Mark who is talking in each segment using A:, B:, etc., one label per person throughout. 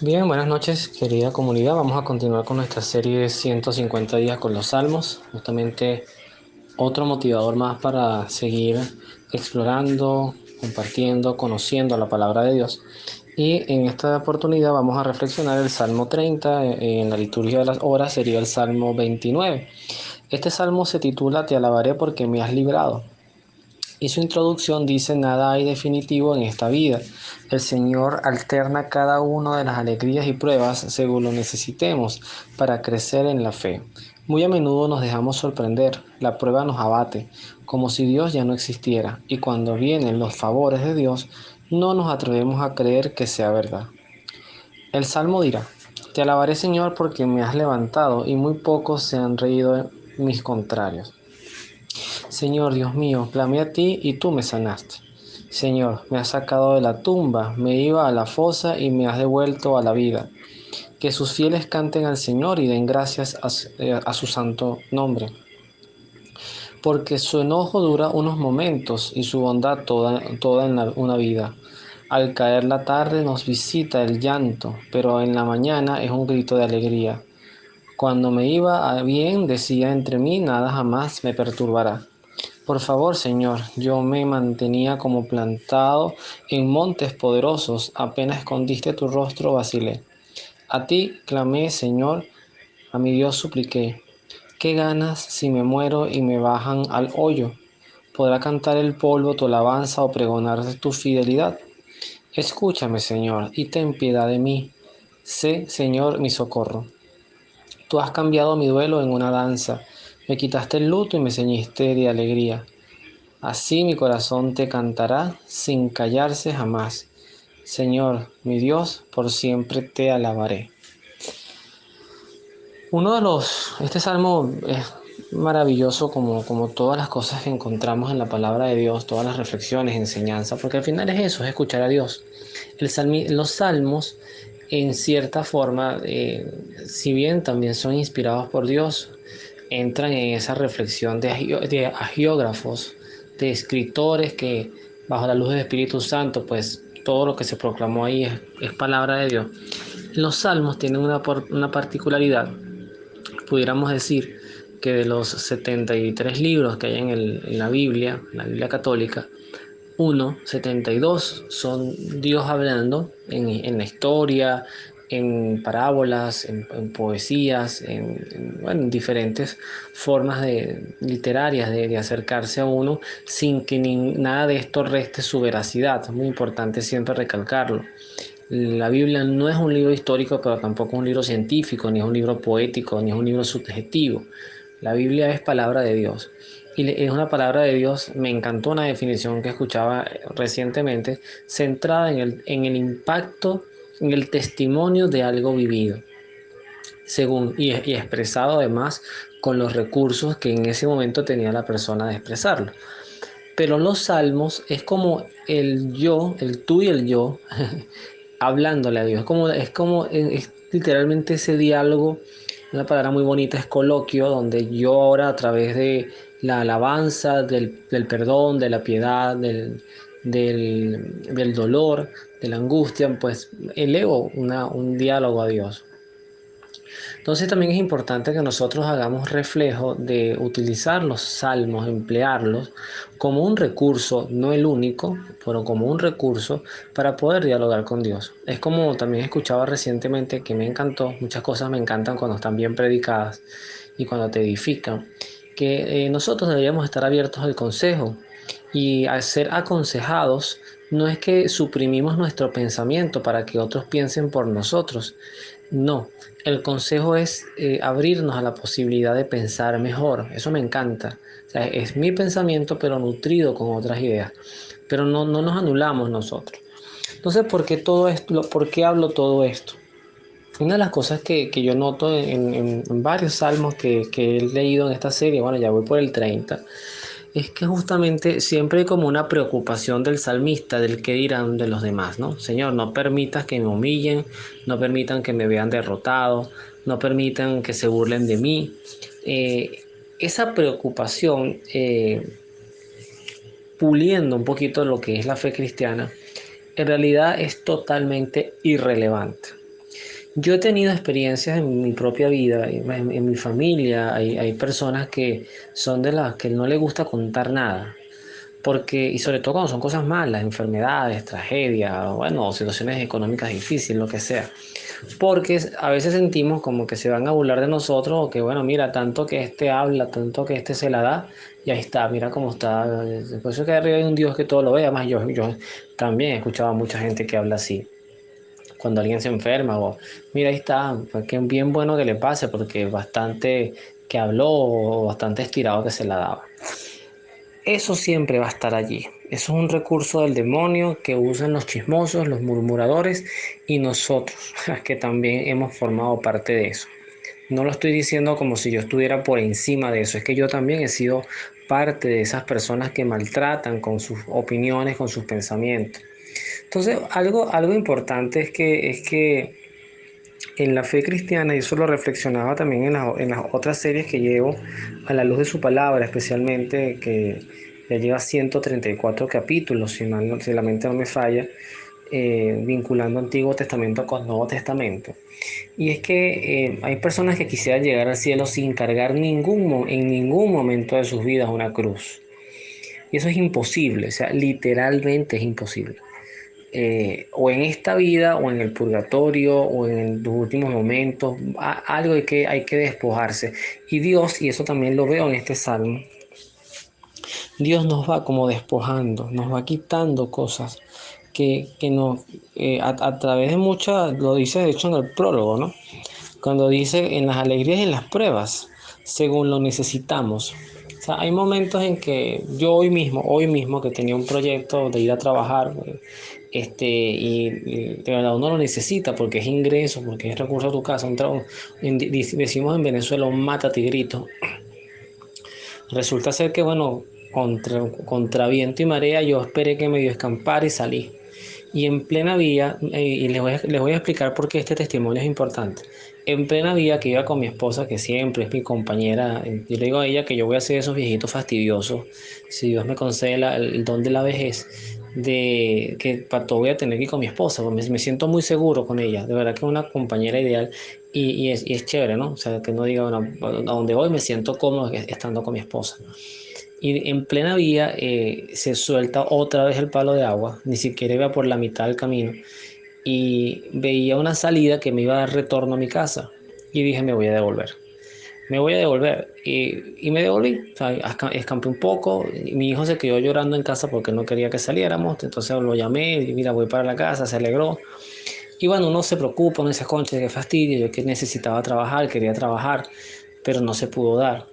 A: Bien, buenas noches, querida comunidad. Vamos a continuar con nuestra serie de 150 días con los Salmos. Justamente otro motivador más para seguir explorando, compartiendo, conociendo la palabra de Dios. Y en esta oportunidad vamos a reflexionar el Salmo 30. En la liturgia de las horas sería el Salmo 29. Este salmo se titula Te alabaré porque me has librado. Y su introducción dice: nada hay definitivo en esta vida. El Señor alterna cada una de las alegrías y pruebas según lo necesitemos para crecer en la fe. Muy a menudo nos dejamos sorprender, la prueba nos abate, como si Dios ya no existiera, y cuando vienen los favores de Dios, no nos atrevemos a creer que sea verdad. El Salmo dirá: Te alabaré, Señor, porque me has levantado, y muy pocos se han reído de mis contrarios. Señor Dios mío, clamé a ti y tú me sanaste. Señor, me has sacado de la tumba, me iba a la fosa y me has devuelto a la vida. Que sus fieles canten al Señor y den gracias a su santo nombre. Porque su enojo dura unos momentos y su bondad toda en una vida. Al caer la tarde nos visita el llanto, pero en la mañana es un grito de alegría. Cuando me iba a bien, decía entre mí, nada jamás me perturbará. Por favor, Señor, yo me mantenía como plantado en montes poderosos, apenas escondiste tu rostro, vacilé. A ti clamé, Señor, a mi Dios supliqué. ¿Qué ganas si me muero y me bajan al hoyo? ¿Podrá cantar el polvo tu alabanza o pregonar tu fidelidad? Escúchame, Señor, y ten piedad de mí. Sé, Señor, mi socorro. Tú has cambiado mi duelo en una danza. Me quitaste el luto y me ceñiste de alegría. Así mi corazón te cantará sin callarse jamás. Señor, mi Dios, por siempre te alabaré. Este salmo es maravilloso como todas las cosas que encontramos en la palabra de Dios, todas las reflexiones, enseñanzas, porque al final es eso, es escuchar a Dios. Los salmos, en cierta forma, si bien también son inspirados por Dios, entran en esa reflexión de agiógrafos, de escritores que bajo la luz del Espíritu Santo, pues todo lo que se proclamó ahí es palabra de Dios. Los salmos tienen una particularidad. Pudiéramos decir que de los 73 libros que hay en la Biblia católica, 72 son Dios hablando en la historia, en parábolas, en poesías, bueno, en diferentes formas literarias de acercarse a uno sin que nada de esto reste su veracidad. Es muy importante siempre recalcarlo. La Biblia no es un libro histórico, pero tampoco es un libro científico, ni es un libro poético, ni es un libro subjetivo. La Biblia es palabra de Dios. Y es una palabra de Dios. Me encantó una definición que escuchaba recientemente, centrada en el impacto, en el testimonio de algo vivido, y expresado además con los recursos que en ese momento tenía la persona de expresarlo. Pero los salmos es como el yo, el tú y el yo, hablándole a Dios. Es literalmente ese diálogo. Una palabra muy bonita es coloquio, donde yo ahora a través de la alabanza, del perdón, de la piedad, del dolor, de la angustia, pues elevo un diálogo a Dios. Entonces también es importante que nosotros hagamos reflejo de utilizar los salmos, emplearlos como un recurso, no el único, pero como un recurso para poder dialogar con Dios. Es como también escuchaba recientemente, que me encantó, muchas cosas me encantan cuando están bien predicadas y cuando te edifican, que nosotros deberíamos estar abiertos al consejo, y al ser aconsejados no es que suprimimos nuestro pensamiento para que otros piensen por nosotros. No, el consejo es abrirnos a la posibilidad de pensar mejor. Eso me encanta. O sea, es mi pensamiento, pero nutrido con otras ideas. Pero no nos anulamos nosotros. Entonces, ¿por qué hablo todo esto? Una de las cosas que yo noto en varios salmos que he leído en esta serie, bueno, ya voy por el 30, es que justamente siempre hay como una preocupación del salmista, del qué dirán de los demás, ¿no? Señor, no permitas que me humillen, no permitan que me vean derrotado, no permitan que se burlen de mí. Esa preocupación, puliendo un poquito lo que es la fe cristiana, en realidad es totalmente irrelevante. Yo he tenido experiencias en mi propia vida, en mi familia, hay personas que son de las que no les gusta contar nada. Porque, y sobre todo cuando son cosas malas, enfermedades, tragedias, bueno, situaciones económicas difíciles, lo que sea. Porque a veces sentimos como que se van a burlar de nosotros o que, bueno, mira, tanto que este habla, tanto que este se la da, y ahí está, mira cómo está. Por eso que arriba hay un Dios que todo lo ve. Además, yo también he escuchado a mucha gente que habla así. Cuando alguien se enferma o, mira, ahí está, pues que bien bueno que le pase porque bastante que habló o bastante estirado que se la daba. Eso siempre va a estar allí. Eso es un recurso del demonio que usan los chismosos, los murmuradores y nosotros, que también hemos formado parte de eso. No lo estoy diciendo como si yo estuviera por encima de eso, es que yo también he sido parte de esas personas que maltratan con sus opiniones, con sus pensamientos. Entonces, algo importante es que en la fe cristiana, y eso lo reflexionaba también en las otras series que llevo, a la luz de su palabra, especialmente que ya lleva 134 capítulos, si la mente no me falla, vinculando Antiguo Testamento con Nuevo Testamento. Y es que hay personas que quisieran llegar al cielo sin cargar en ningún momento de sus vidas una cruz. Y eso es imposible, o sea, literalmente es imposible. O en esta vida o en el purgatorio o en los últimos momentos, algo hay que despojarse. Y Dios, y eso también lo veo en este salmo, Dios nos va como despojando, nos va quitando cosas que nos, a través de muchas, lo dice de hecho en el prólogo, ¿no? Cuando dice en las alegrías y en las pruebas, según lo necesitamos. O sea, hay momentos en que yo hoy mismo que tenía un proyecto de ir a trabajar, y de verdad uno lo necesita porque es ingreso, porque es recurso a tu casa, decimos en Venezuela un mata tigrito. Resulta ser que, bueno, contra viento y marea, yo esperé que medio escampara y salí. Y en plena vía, y les voy a explicar por qué este testimonio es importante. En plena vía que iba con mi esposa, que siempre es mi compañera, yo le digo a ella que yo voy a ser esos viejitos fastidiosos, si Dios me concede el don de la vejez, de que para todo voy a tener que ir con mi esposa, porque me siento muy seguro con ella, de verdad que es una compañera ideal y es chévere, ¿no? O sea, que no diga, bueno, a donde voy me siento cómodo estando con mi esposa. Y en plena vía se suelta otra vez el palo de agua, ni siquiera iba por la mitad del camino, y veía una salida que me iba a dar retorno a mi casa. Y dije, me voy a devolver. Y me devolví, o sea, escampé un poco, y mi hijo se quedó llorando en casa porque no quería que saliéramos, entonces lo llamé, y mira, voy para la casa, se alegró. Y bueno, uno se preocupa, uno dice, concha, qué fastidio, yo que necesitaba trabajar, quería trabajar, pero no se pudo dar.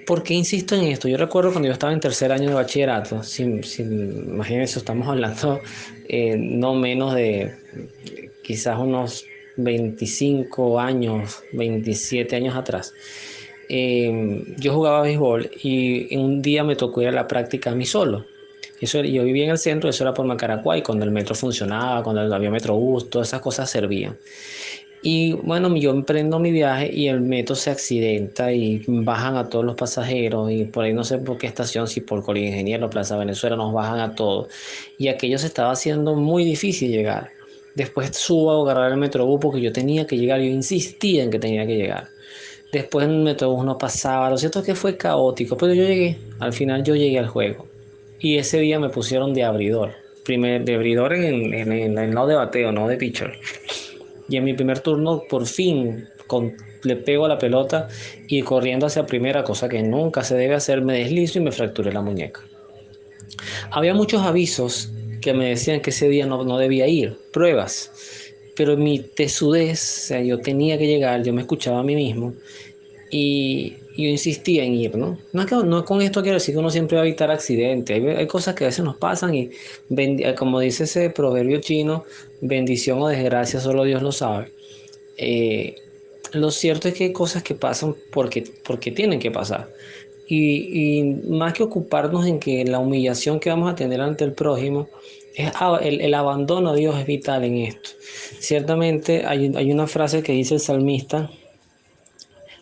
A: ¿Por qué insisto en esto? Yo recuerdo cuando yo estaba en tercer año de bachillerato, imagínense, estamos hablando no menos de quizás unos 25 años, 27 años atrás. Yo jugaba béisbol y un día me tocó ir a la práctica a mí solo. Yo vivía en el centro, eso era por Macaracuay, cuando el metro funcionaba, cuando había Metrobús, todas esas cosas servían. Y bueno, yo emprendo mi viaje y el metro se accidenta y bajan a todos los pasajeros y por ahí no sé por qué estación, si por Colegio Ingeniero, Plaza Venezuela, nos bajan a todos. Y aquello se estaba haciendo muy difícil llegar. Después subo a agarrar el Metrobús porque yo tenía que llegar, yo insistía en que tenía que llegar. Después el Metrobús no pasaba, lo cierto es que fue caótico, pero yo llegué, al final yo llegué al juego. Y ese día me pusieron de abridor, de abridor en el lado de bateo, no de pitcher. Y en mi primer turno, por fin, le pego a la pelota y corriendo hacia primera, cosa que nunca se debe hacer, me deslizo y me fracturé la muñeca. Había muchos avisos que me decían que ese día no debía ir, pruebas, pero mi tesudez, o sea, yo tenía que llegar, yo me escuchaba a mí mismo y yo insistía en ir, ¿no? No con esto quiero decir que uno siempre va a evitar accidentes, hay cosas que a veces nos pasan y como dice ese proverbio chino, bendición o desgracia solo Dios lo sabe. Eh, lo cierto es que hay cosas que pasan porque tienen que pasar. Y más que ocuparnos en que la humillación que vamos a tener ante el prójimo, el abandono a Dios es vital en esto. Ciertamente hay una frase que dice el salmista,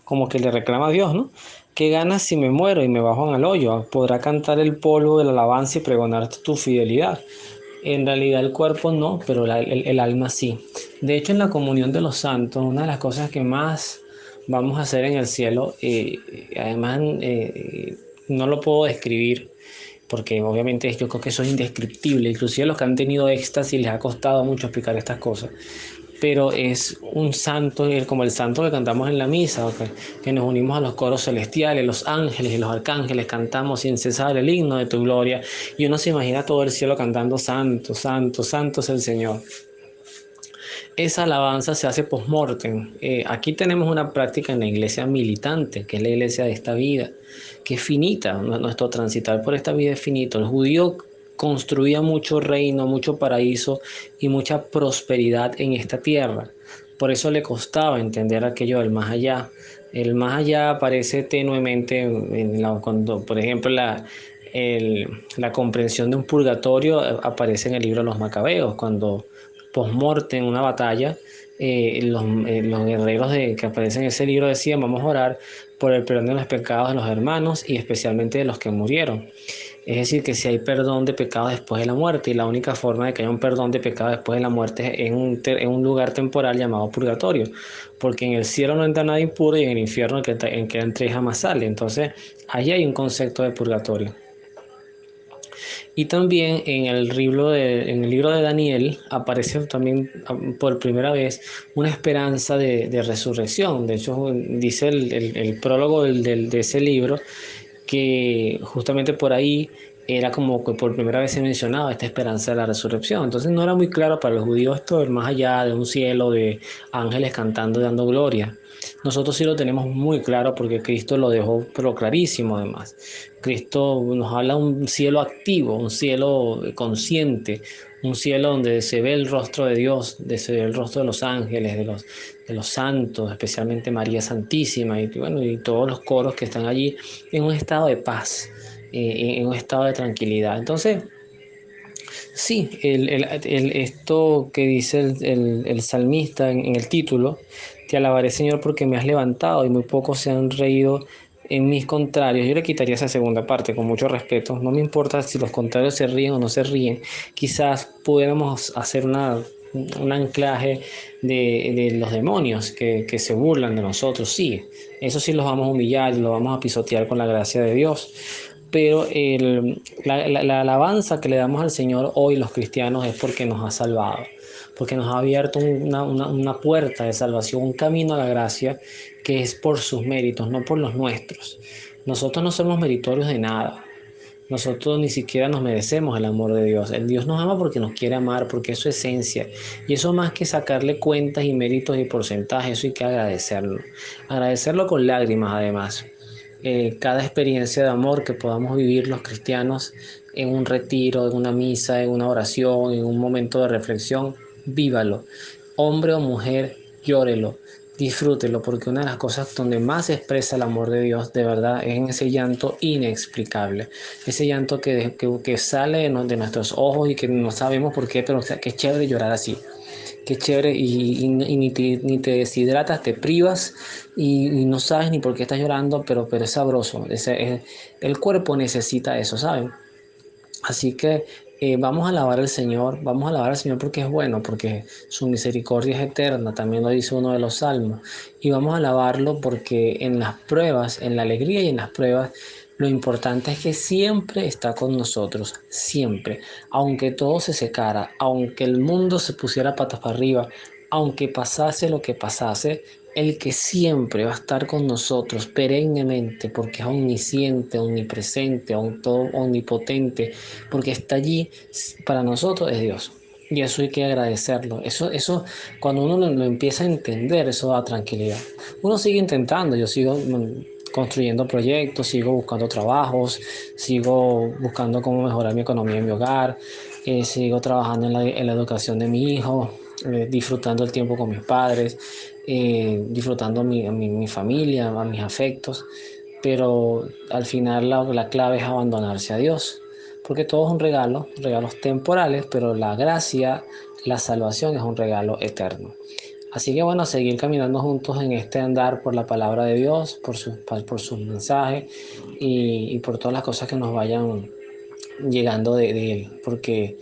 A: como que le reclama a Dios, ¿no? ¿Qué ganas si me muero y me bajo en el hoyo? Podrá cantar el polvo de la alabanza y pregonar tu fidelidad. En realidad el cuerpo no, pero el alma sí. De hecho, en la comunión de los santos, una de las cosas que más vamos a hacer en el cielo, además no lo puedo describir, porque obviamente yo creo que eso es indescriptible. Inclusive los que han tenido éxtasis les ha costado mucho explicar estas cosas, pero es un santo, como el santo que cantamos en la misa, que nos unimos a los coros celestiales, los ángeles y los arcángeles, cantamos sin cesar el himno de tu gloria, y uno se imagina todo el cielo cantando santo, santo, santo es el Señor. Esa alabanza se hace post-mortem. Aquí tenemos una práctica en la iglesia militante, que es la iglesia de esta vida, que es finita. Nuestro transitar por esta vida es finito. El judío construía mucho reino, mucho paraíso y mucha prosperidad en esta tierra. Por eso le costaba entender aquello del más allá. El más allá aparece tenuemente cuando, por ejemplo, la comprensión de un purgatorio aparece en el libro de los Macabeos, cuando post-mortem, en una batalla, los guerreros que aparecen en ese libro decían: vamos a orar por el perdón de los pecados de los hermanos y especialmente de los que murieron. Es decir, que si hay perdón de pecados después de la muerte, y la única forma de que haya un perdón de pecados después de la muerte es en un lugar temporal llamado purgatorio, porque en el cielo no entra nada impuro y en el infierno en que entra y jamás sale. Entonces, allí hay un concepto de purgatorio. Y también en el libro de Daniel aparece también por primera vez una esperanza de resurrección. De hecho, dice el prólogo de ese libro que justamente por ahí era como que por primera vez se mencionaba esta esperanza de la resurrección. Entonces no era muy claro para los judíos esto del más allá, de un cielo, de ángeles cantando y dando gloria. Nosotros sí lo tenemos muy claro porque Cristo lo dejó pero clarísimo además. Cristo nos habla de un cielo activo, un cielo consciente, un cielo donde se ve el rostro de Dios, donde se ve el rostro de los ángeles, de los santos, especialmente María Santísima y, bueno, y todos los coros que están allí en un estado de paz, en un estado de tranquilidad. Entonces, sí, esto que dice el salmista en el título: te alabaré, Señor, porque me has levantado y muy pocos se han reído en mis contrarios. Yo le quitaría esa segunda parte con mucho respeto. No me importa si los contrarios se ríen o no se ríen. Quizás pudiéramos hacer un anclaje de los demonios que se burlan de nosotros. Sí, eso sí los vamos a humillar y los vamos a pisotear con la gracia de Dios. Pero la alabanza que le damos al Señor hoy los cristianos es porque nos ha salvado, porque nos ha abierto una puerta de salvación, un camino a la gracia que es por sus méritos, no por los nuestros. Nosotros no somos meritorios de nada. Nosotros ni siquiera nos merecemos el amor de Dios. El Dios nos ama porque nos quiere amar, porque es su esencia. Y eso más que sacarle cuentas y méritos y porcentajes, eso hay que agradecerlo. Agradecerlo con lágrimas además. Cada experiencia de amor que podamos vivir los cristianos en un retiro, en una misa, en una oración, en un momento de reflexión, vívalo. Hombre o mujer, llórelo, disfrútelo, porque una de las cosas donde más se expresa el amor de Dios de verdad es en ese llanto inexplicable, ese llanto que sale de nuestros ojos y que no sabemos por qué, pero que es chévere llorar así. Qué chévere, y ni te deshidratas, te privas y no sabes ni por qué estás llorando, pero es sabroso. El cuerpo necesita eso, ¿saben? Así que vamos a alabar al Señor, vamos a alabar al Señor porque es bueno, porque su misericordia es eterna, también lo dice uno de los salmos. Y vamos a alabarlo porque en las pruebas, en la alegría y en las pruebas, lo importante es que siempre está con nosotros, siempre. Aunque todo se secara, aunque el mundo se pusiera patas para arriba, aunque pasase lo que pasase, el que siempre va a estar con nosotros perennemente, porque es omnisciente, omnipresente, omnipotente, porque está allí para nosotros, es Dios. Y eso hay que agradecerlo. Eso cuando uno lo empieza a entender, eso da tranquilidad. Uno sigue intentando, yo sigo construyendo proyectos, sigo buscando trabajos, sigo buscando cómo mejorar mi economía en mi hogar, sigo trabajando en la educación de mi hijo, disfrutando el tiempo con mis padres, disfrutando mi familia, a mis afectos, pero al final la clave es abandonarse a Dios, porque todo es un regalo, regalos temporales, pero la gracia, la salvación es un regalo eterno. Así que bueno, seguir caminando juntos en este andar por la palabra de Dios, por sus mensajes y por todas las cosas que nos vayan llegando de Él, porque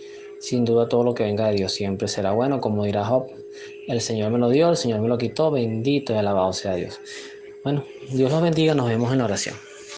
A: Sin duda todo lo que venga de Dios siempre será bueno, como dirá Job. El Señor me lo dio, el Señor me lo quitó, bendito y alabado sea Dios. Bueno, Dios los bendiga, nos vemos en la oración.